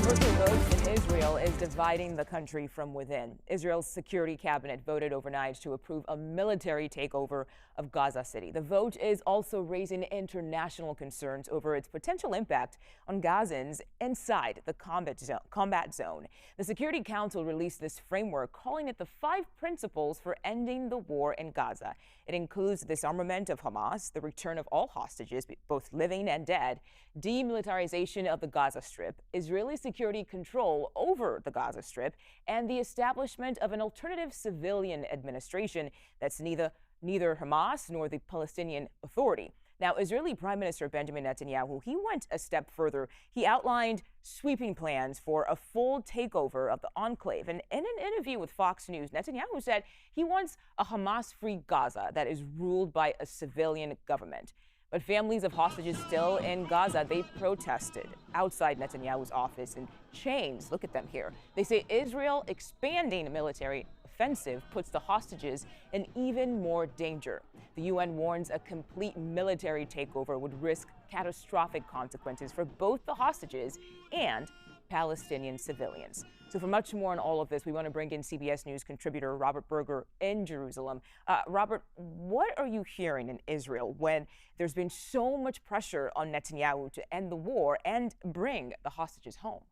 Controversial vote in Israel is dividing the country from within. Israel's security cabinet voted overnight to approve a military takeover of Gaza City. The vote is also raising international concerns over its potential impact on Gazans inside the combat zone. The Security Council released this framework, calling it the 5 principles for ending the war in Gaza. It includes disarmament of Hamas, the return of all hostages, both living and dead, demilitarization of the Gaza Strip, Israeli security control over the Gaza Strip, and the establishment of an alternative civilian administration that's neither Hamas nor the Palestinian Authority. Now, Israeli Prime Minister Benjamin Netanyahu, he went a step further. He outlined sweeping plans for a full takeover of the enclave. And in an interview with Fox News, Netanyahu said he wants a Hamas-free Gaza that is ruled by a civilian government. But families of hostages still in Gaza, they protested outside Netanyahu's office in chains. Look at them here. They say Israel expanding a military offensive puts the hostages in even more danger. The UN warns a complete military takeover would risk catastrophic consequences for both the hostages and Palestinian civilians. So for much more on all of this, we want to bring in CBS News contributor Robert Berger in Jerusalem. Robert, what are you hearing in Israel when there's been so much pressure on Netanyahu to end the war and bring the hostages home?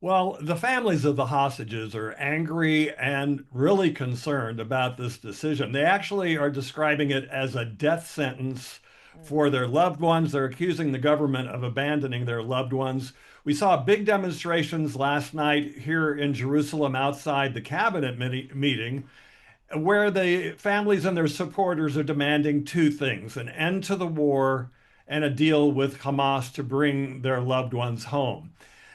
Well, the families of the hostages are angry and really concerned about this decision. They actually are describing it as a death sentence for their loved ones. They're accusing the government of abandoning their loved ones. We saw big demonstrations last night here in Jerusalem outside the cabinet meeting, where the families and their supporters are demanding 2 things: an end to the war and a deal with Hamas to bring their loved ones home.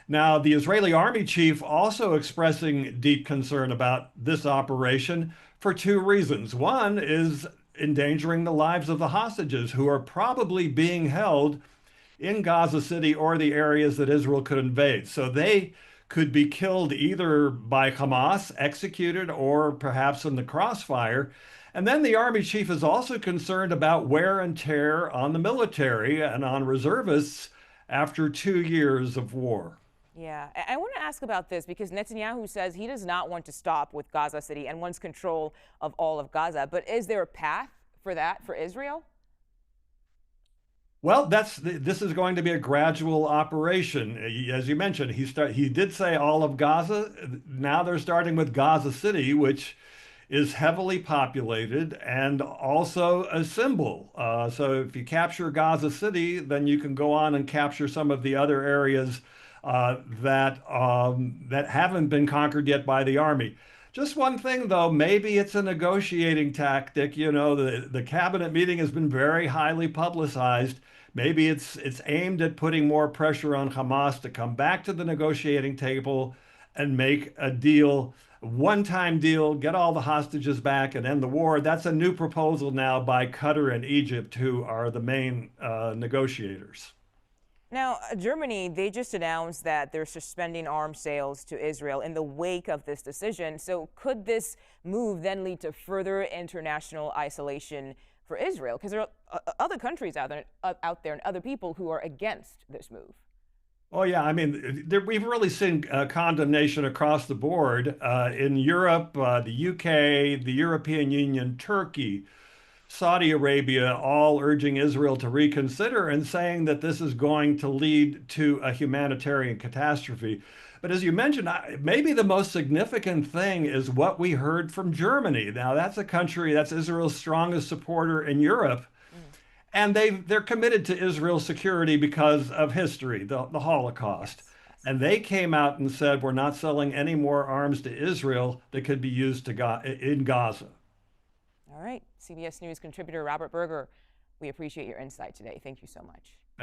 Now, the Israeli army chief also expressing deep concern about this operation for 2 reasons. One is endangering the lives of the hostages who are probably being held in Gaza City or the areas that Israel could invade. So they could be killed either by Hamas, executed, or perhaps in the crossfire. And then the army chief is also concerned about wear and tear on the military and on reservists after 2 years of war. Yeah, I want to ask about this because Netanyahu says he does not want to stop with Gaza City and wants control of all of Gaza. But is there a path for that for Israel? Well, this is going to be a gradual operation. As you mentioned, he did say all of Gaza. Now they're starting with Gaza City, which is heavily populated and also a symbol. So if you capture Gaza City, then you can go on and capture some of the other areas that haven't been conquered yet by the army. Just one thing, though, maybe it's a negotiating tactic. You know, the cabinet meeting has been very highly publicized. Maybe it's aimed at putting more pressure on Hamas to come back to the negotiating table and make a deal, one-time deal, get all the hostages back and end the war. That's a new proposal now by Qatar and Egypt, who are the main negotiators. Now, Germany, they just announced that they're suspending arms sales to Israel in the wake of this decision. So could this move then lead to further international isolation for Israel? Because there are other countries out there and other people who are against this move. Oh, yeah. I mean, we've really seen condemnation across the board in Europe, the UK, the European Union, Turkey, Saudi Arabia, all urging Israel to reconsider and saying that this is going to lead to a humanitarian catastrophe. But as you mentioned, maybe the most significant thing is what we heard from Germany. Now, that's a country that's Israel's strongest supporter in Europe. And they're committed to Israel's security because of history, the Holocaust. Yes. And they came out and said, we're not selling any more arms to Israel that could be used in Gaza. All right. CBS News contributor Robert Berger, we appreciate your insight today. Thank you so much.